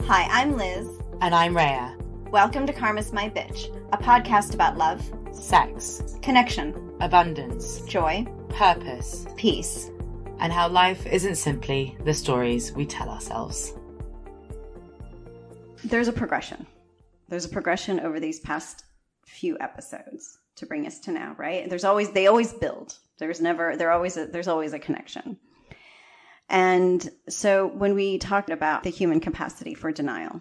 Hi, I'm Liz. And I'm Rhea. Welcome to Karma's My Bitch, a podcast about love, Sex, connection, abundance, joy, purpose, peace, and how life isn't simply the stories we tell ourselves. There's a progression. There's a progression over these past few episodes to bring us to now, right? They always build. There's always a connection. And so when we talked about the human capacity for denial,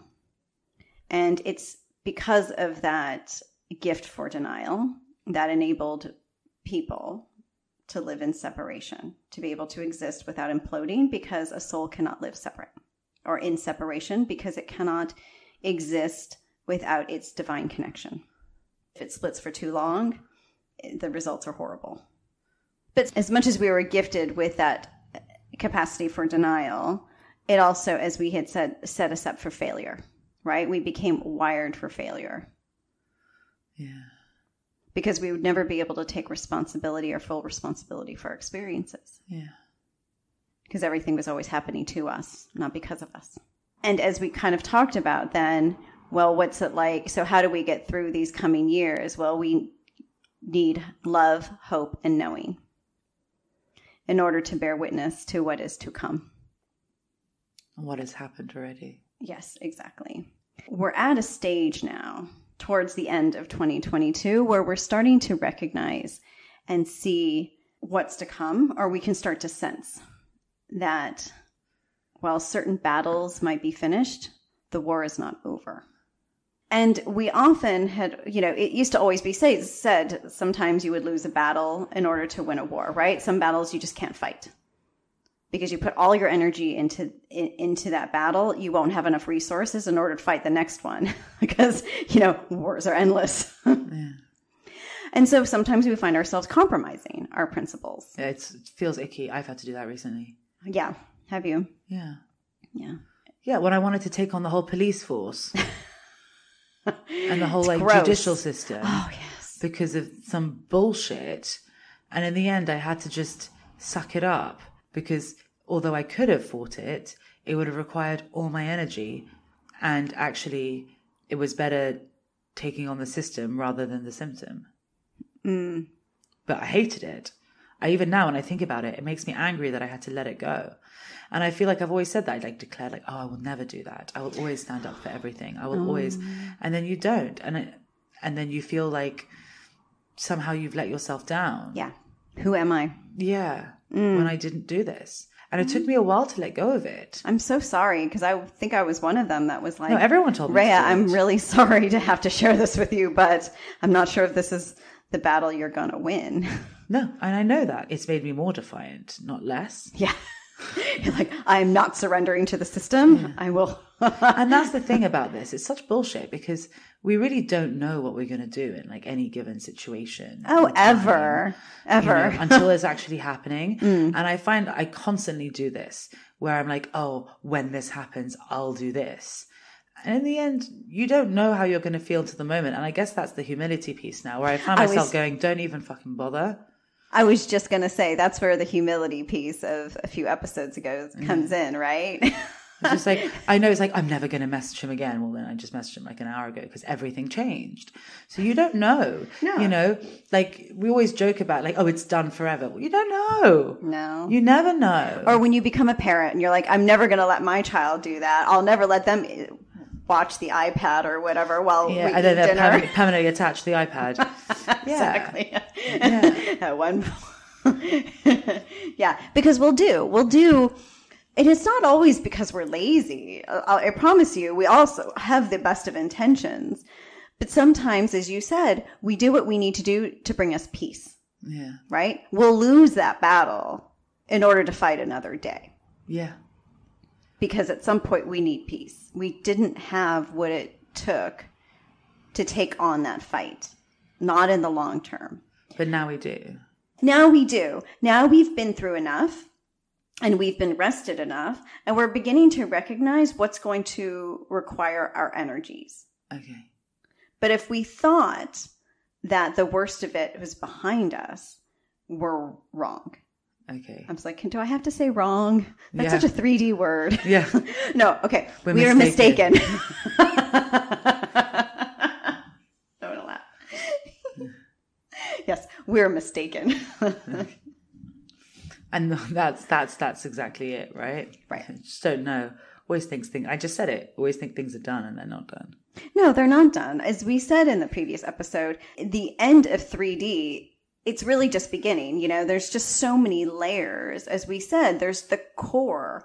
and it's because of that gift for denial that enabled people to live in separation, to be able to exist without imploding, because a soul cannot live separate, or in separation because it cannot exist without its divine connection. If it splits for too long, the results are horrible. But as much as we were gifted with that capacity for denial, it also, as we had said, set us up for failure, right? We became wired for failure. Yeah. Because we would never be able to take responsibility or full responsibility for our experiences. Yeah. Because everything was always happening to us, not because of us. And as we kind of talked about then, well, what's it like? So how do we get through these coming years? Well, we need love, hope, and knowing in order to bear witness to what is to come. What has happened already. Yes, exactly. We're at a stage now towards the end of 2022 where we're starting to recognize and see what's to come, or we can start to sense that while certain battles might be finished, the war is not over. And we often had, it used to always be said sometimes you would lose a battle in order to win a war, right? Some battles you just can't fight because you put all your energy into that battle. You won't have enough resources in order to fight the next one because, wars are endless. Yeah. And so sometimes we find ourselves compromising our principles. Yeah, it feels icky. I've had to do that recently. Yeah. Have you? Yeah. Yeah. Yeah, when I wanted to take on the whole police force. And the whole gross. Judicial system. Oh, yes. Because of some bullshit. And in the end, I had to just suck it up. Because although I could have fought it, it would have required all my energy. And actually, it was better taking on the system rather than the symptom. Mm. But I hated it. Even now, when I think about it, it makes me angry that I had to let it go. And I feel like I've always said that. I declared I will never do that. I will always stand up for everything. I will always, and then you don't. And then you feel like somehow you've let yourself down. Yeah. Who am I? Yeah. When I didn't do this. And it took me a while to let go of it. I'm so sorry because I think I was one of them that was like, no, everyone told me. Rhea, I'm really sorry to have to share this with you, but I'm not sure if this is the battle you're going to win. No, and I know that. It's made me more defiant, not less. Yeah. You're like, I'm not surrendering to the system. Yeah. I will. And that's the thing about this. It's such bullshit because we really don't know what we're going to do in any given situation. Oh, ever. Until it's actually happening. And I find I constantly do this where I'm like, oh, when this happens, I'll do this. And in the end, you don't know how you're going to feel to the moment. And I guess that's the humility piece now where I find myself going, don't even fucking bother. I was just going to say, that's where the humility piece of a few episodes ago comes in, right? It's just like, I know it's like, I'm never going to message him again. Well, then I just messaged him an hour ago because everything changed. So you don't know, we always joke about oh, it's done forever. Well, you don't know. No. You never know. Or when you become a parent and you're like, I'm never going to let my child do that. I'll never let them watch the iPad or whatever while we eat dinner. Permanently attached to the iPad. Exactly. Yeah. At one point. Yeah, because we'll do. And it's not always because we're lazy. I promise you, we also have the best of intentions. But sometimes, as you said, we do what we need to do to bring us peace. Yeah. Right? We'll lose that battle in order to fight another day. Yeah. Because at some point we need peace. We didn't have what it took to take on that fight. Not in the long term. But now we do. Now we do. Now we've been through enough. And we've been rested enough, and we're beginning to recognize what's going to require our energies. Okay. But if we thought that the worst of it was behind us, we're wrong. Okay. I was like, do I have to say wrong? That's Yeah. such a 3D word. Yeah. No, okay. We are mistaken. mistaken. Don't laugh. Yes, we're mistaken. And that's exactly it, right? Right. Just don't know. Always think things. I just said it. Always think things are done and they're not done. No, they're not done. As we said in the previous episode, the end of 3D, it's really just beginning. You know, there's just so many layers. As we said, there's the core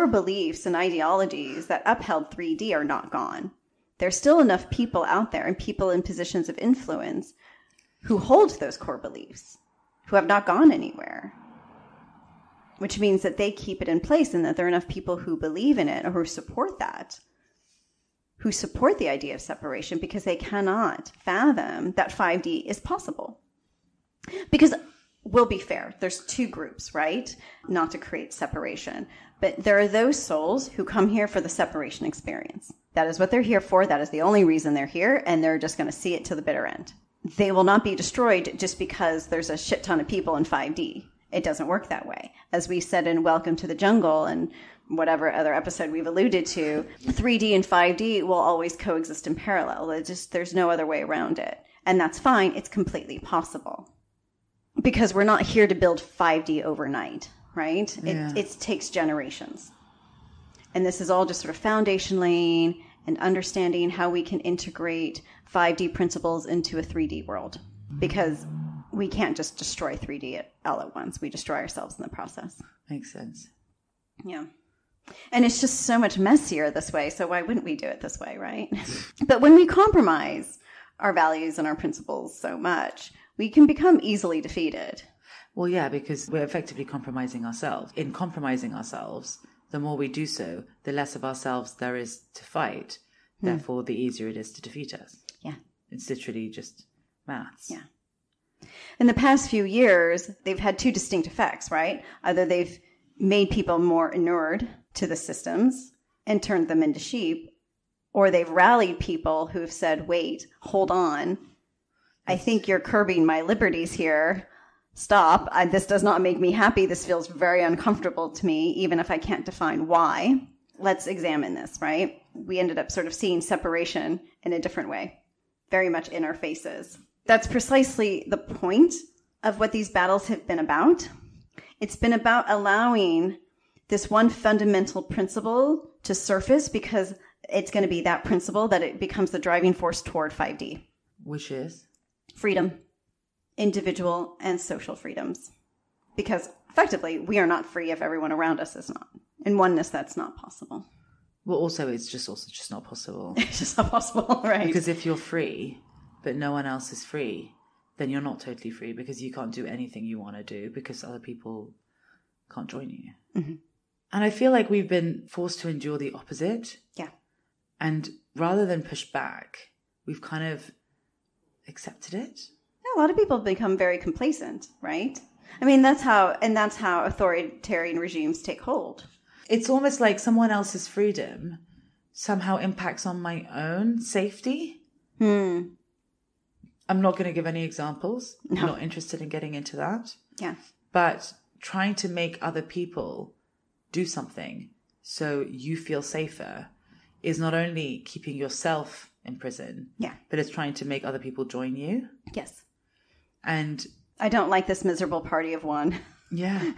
beliefs and ideologies that upheld 3D are not gone. There's still enough people out there and people in positions of influence who hold those core beliefs, who have not gone anywhere, which means that they keep it in place and that there are enough people who believe in it or who support that, who support the idea of separation because they cannot fathom that 5D is possible. Because we'll be fair, there's two groups, right? Not to create separation, but there are those souls who come here for the separation experience. That is what they're here for. That is the only reason they're here, and they're just going to see it to the bitter end. They will not be destroyed just because there's a shit ton of people in 5D. It doesn't work that way. As we said in Welcome to the Jungle and whatever other episode we've alluded to, 3D and 5D will always coexist in parallel. There's no other way around it. And that's fine. It's completely possible. Because we're not here to build 5D overnight, right? Yeah. It takes generations. And this is all just sort of foundation laying and understanding how we can integrate 5D principles into a 3D world. Because we can't just destroy 3D all at once. We destroy ourselves in the process. Makes sense. Yeah. And it's just so much messier this way. So why wouldn't we do it this way, right? But when we compromise our values and our principles so much, we can become easily defeated. Well, yeah, because we're effectively compromising ourselves. In compromising ourselves, the more we do so, the less of ourselves there is to fight. Therefore, the easier it is to defeat us. Yeah. It's literally just maths. Yeah. In the past few years, they've had two distinct effects, right? Either they've made people more inured to the systems and turned them into sheep, or they've rallied people who've said, wait, hold on. I think you're curbing my liberties here. Stop. This does not make me happy. This feels very uncomfortable to me, even if I can't define why. Let's examine this, right? We ended up sort of seeing separation in a different way, very much in our faces. That's precisely the point of what these battles have been about. It's been about allowing this one fundamental principle to surface because it's going to be that principle that it becomes the driving force toward 5D. Which is? Freedom, individual and social freedoms. Because effectively, we are not free if everyone around us is not. In oneness, that's not possible. Well, also, it's just not possible. It's just not possible, right? Because if you're free, but no one else is free, then you're not totally free because you can't do anything you want to do because other people can't join you. Mm-hmm. And I feel like we've been forced to endure the opposite. Yeah. And rather than push back, we've kind of accepted it. A lot of people become very complacent, right? I mean, that's how authoritarian regimes take hold. It's almost like someone else's freedom somehow impacts on my own safety. I'm not going to give any examples. No. I'm not interested in getting into that. Yeah. But trying to make other people do something so you feel safer is not only keeping yourself in prison, but it's trying to make other people join you. Yes. And I don't like this miserable party of one. Yeah.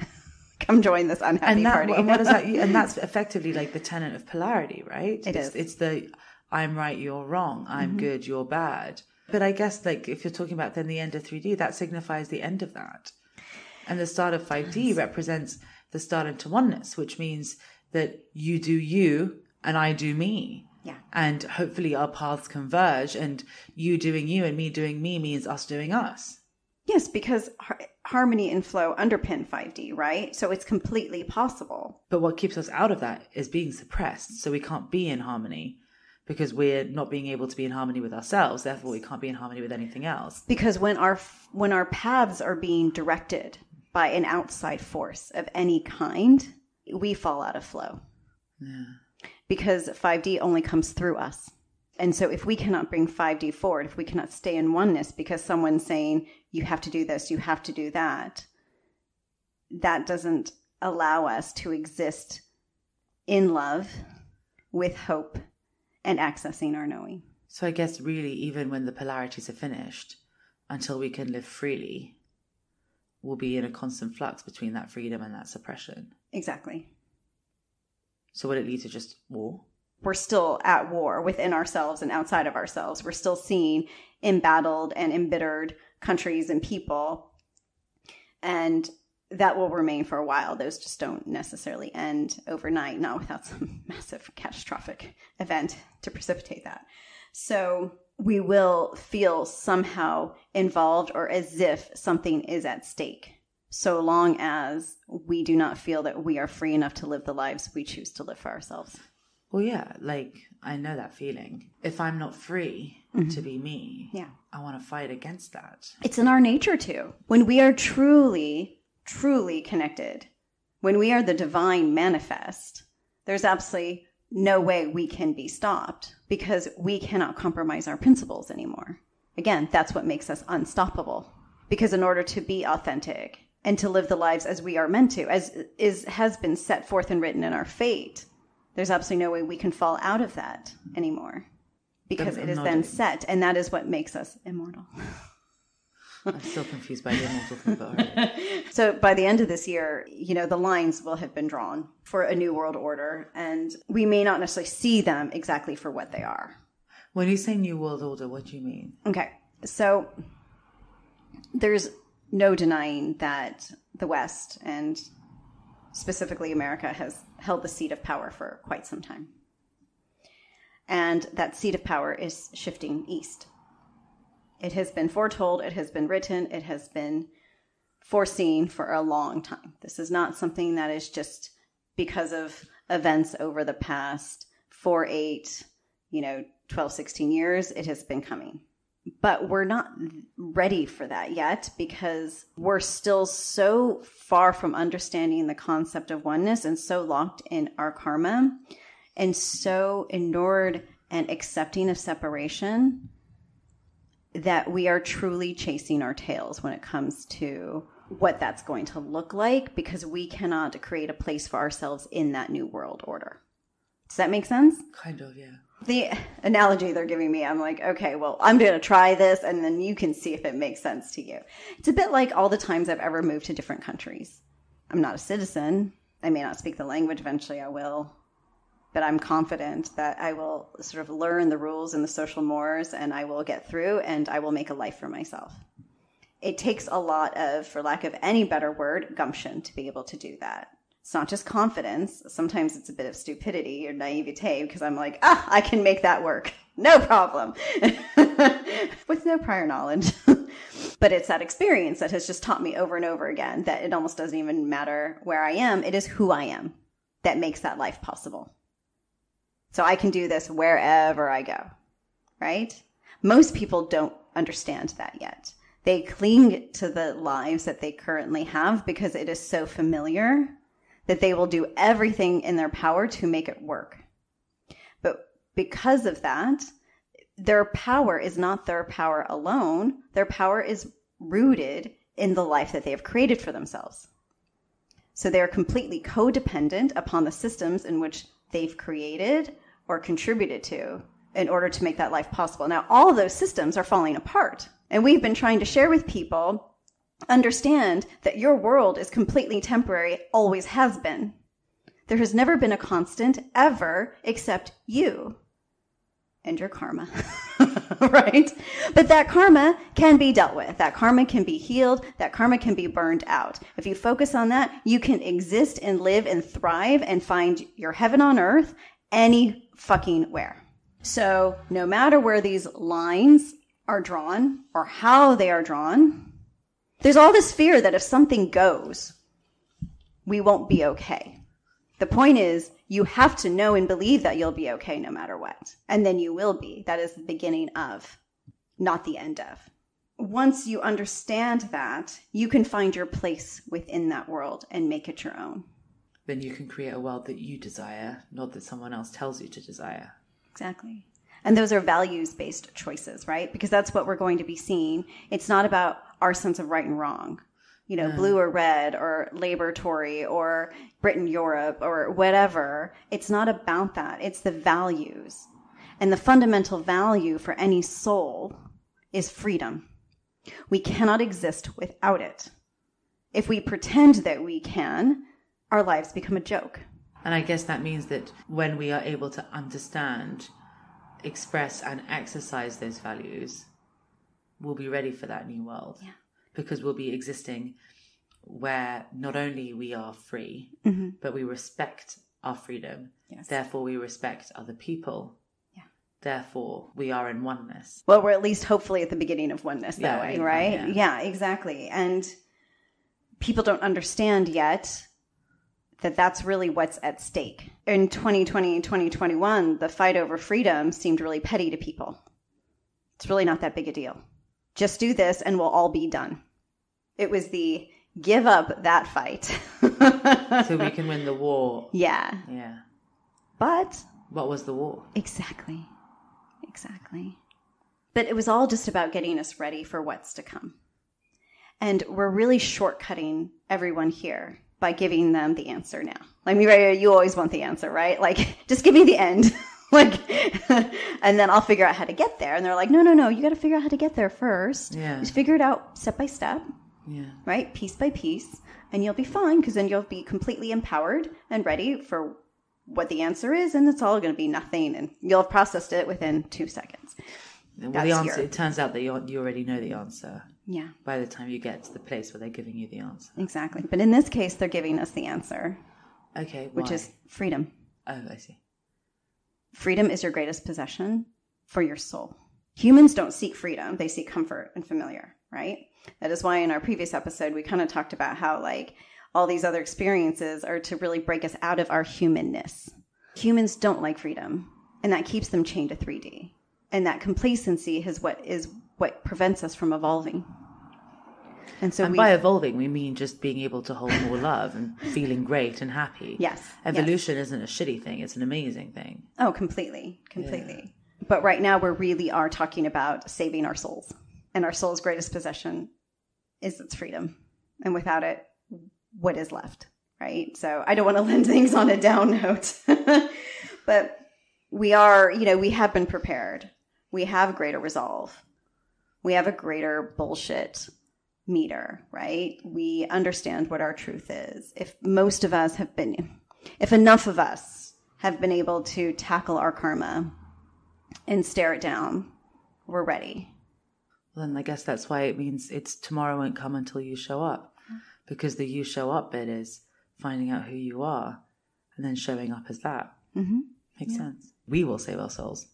Come join this unhappy party. And what is that? And that's effectively like the tenet of polarity, right? It's the I'm right, you're wrong. I'm good, you're bad. But I guess like if you're talking about then the end of 3D, that signifies the end of that. And the start of 5D represents the start into oneness, which means that you do you and I do me. Yeah. And hopefully our paths converge, and you doing you and me doing me means us doing us. Yes, because harmony and flow underpin 5D, right? So it's completely possible. But what keeps us out of that is being suppressed. So we can't be in harmony because we're not being able to be in harmony with ourselves. Therefore, we can't be in harmony with anything else. Because when our paths are being directed by an outside force of any kind, we fall out of flow. Yeah. Because 5D only comes through us. And so if we cannot bring 5D forward, if we cannot stay in oneness because someone's saying, you have to do this, you have to do that, that doesn't allow us to exist in love with hope and accessing our knowing. So I guess really, even when the polarities are finished, until we can live freely, we'll be in a constant flux between that freedom and that suppression. Exactly. So would it lead to just war? We're still at war within ourselves and outside of ourselves. We're still seeing embattled and embittered countries and people. And that will remain for a while. Those just don't necessarily end overnight, not without some massive catastrophic event to precipitate that. So we will feel somehow involved or as if something is at stake, so long as we do not feel that we are free enough to live the lives we choose to live for ourselves. Well, yeah, like, I know that feeling. If I'm not free to be me, I want to fight against that. It's in our nature to. When we are truly connected, when we are the divine manifest, there's absolutely no way we can be stopped because we cannot compromise our principles anymore. Again, that's what makes us unstoppable. Because in order to be authentic and to live the lives as we are meant to, has been set forth and written in our fate, there's absolutely no way we can fall out of that anymore because it is then set, and that is what makes us immortal. I'm still confused by the immortal thing, but all right. So by the end of this year, the lines will have been drawn for a new world order, and we may not necessarily see them exactly for what they are. When you say new world order, what do you mean? Okay, so there's no denying that the West, and specifically America, has held the seat of power for quite some time. And that seat of power is shifting east. It has been foretold, it has been written, it has been foreseen for a long time. This is not something that is just because of events over the past 4, 8, 12, 16 years. It has been coming. But we're not ready for that yet because we're still so far from understanding the concept of oneness and so locked in our karma and so inured and accepting of separation that we are truly chasing our tails when it comes to what that's going to look like because we cannot create a place for ourselves in that new world order. Does that make sense? Kind of, yeah. The analogy they're giving me, I'm like, okay, well, I'm going to try this and then you can see if it makes sense to you. It's a bit like all the times I've ever moved to different countries. I'm not a citizen. I may not speak the language. Eventually I will. But I'm confident that I will sort of learn the rules and the social mores and I will get through and I will make a life for myself. It takes a lot of, for lack of any better word, gumption to be able to do that. It's not just confidence. Sometimes it's a bit of stupidity or naivete because I'm like, I can make that work. No problem. With no prior knowledge. But it's that experience that has just taught me over and over again that it almost doesn't even matter where I am. It is who I am that makes that life possible. So I can do this wherever I go, right? Most people don't understand that yet. They cling to the lives that they currently have because it is so familiar that they will do everything in their power to make it work. But because of that, their power is not their power alone. Their power is rooted in the life that they have created for themselves. So they are completely codependent upon the systems in which they've created or contributed to in order to make that life possible. Now, all of those systems are falling apart. And we've been trying to share with people, understand that your world is completely temporary, always has been. There has never been a constant ever except you and your karma, right? But that karma can be dealt with. That karma can be healed. That karma can be burned out. If you focus on that, you can exist and live and thrive and find your heaven on earth any fucking where. So no matter where these lines are drawn or how they are drawn, there's all this fear that if something goes, we won't be okay. The point is, you have to know and believe that you'll be okay no matter what. And then you will be. That is the beginning of, not the end of. Once you understand that, you can find your place within that world and make it your own. Then you can create a world that you desire, not that someone else tells you to desire. Exactly. And those are values-based choices, right? Because that's what we're going to be seeing. It's not about our sense of right and wrong. blue or red or Labour Tory or Britain Europe or whatever. It's not about that. It's the values. And the fundamental value for any soul is freedom. We cannot exist without it. If we pretend that we can, our lives become a joke. And I guess that means that when we are able to understand, express and exercise those values, we'll be ready for that new world. Yeah. Because we'll be existing where not only we are free, but we respect our freedom. Yes. Therefore, we respect other people. Yeah. Therefore, we are in oneness. Well, we're at least hopefully at the beginning of oneness that way, right? Yeah, exactly. And people don't understand yet that that's really what's at stake. In 2020, 2021, the fight over freedom seemed really petty to people. It's really not that big a deal. Just do this and we'll all be done. It was the give up that fight. So we can win the war. Yeah. Yeah. But what was the war? Exactly. But it was all just about getting us ready for what's to come. And we're really shortcutting everyone here by giving them the answer now. Like, you always want the answer, right? Like, just give me the end. And then I'll figure out how to get there. And they're like, no, you got to figure out how to get there first. Yeah. Just figure it out step by step. Yeah. Right? Piece by piece. And you'll be fine, because then you'll be completely empowered and ready for what the answer is. And it's all going to be nothing. And you'll have processed it within 2 seconds. Well, the answer, it turns out that you already know the answer. Yeah. By the time you get to the place where they're giving you the answer. Exactly. But in this case, they're giving us the answer. Okay. Why? Which is freedom. Oh, I see. Freedom is your greatest possession for your soul. Humans don't seek freedom. They seek comfort and familiar, right? That is why in our previous episode, we kind of talked about how all these other experiences are to really break us out of our humanness. Humans don't like freedom, and that keeps them chained to 3D. And that complacency is what prevents us from evolving. And by evolving, we mean just being able to hold more love and feeling great and happy. Yes. Evolution isn't a shitty thing. It's an amazing thing. Oh, completely. Yeah. But right now, we really are talking about saving our souls. And our soul's greatest possession is its freedom. And without it, what is left, right? So I don't want to land things on a down note. But we are, we have been prepared. We have greater resolve. We have a greater bullshit meter, right? We understand what our truth is. If enough of us have been able to tackle our karma and stare it down, we're ready. Well, then I guess that's why it means it's tomorrow won't come until you show up. Because the you show up bit is finding out who you are and then showing up as that. Mm-hmm. Makes sense. We will save our souls.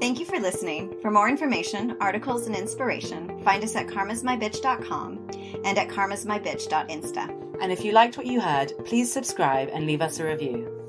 Thank you for listening. For more information, articles, and inspiration, find us at karmasmybitch.com and at karmasmybitch.insta. And if you liked what you heard, please subscribe and leave us a review.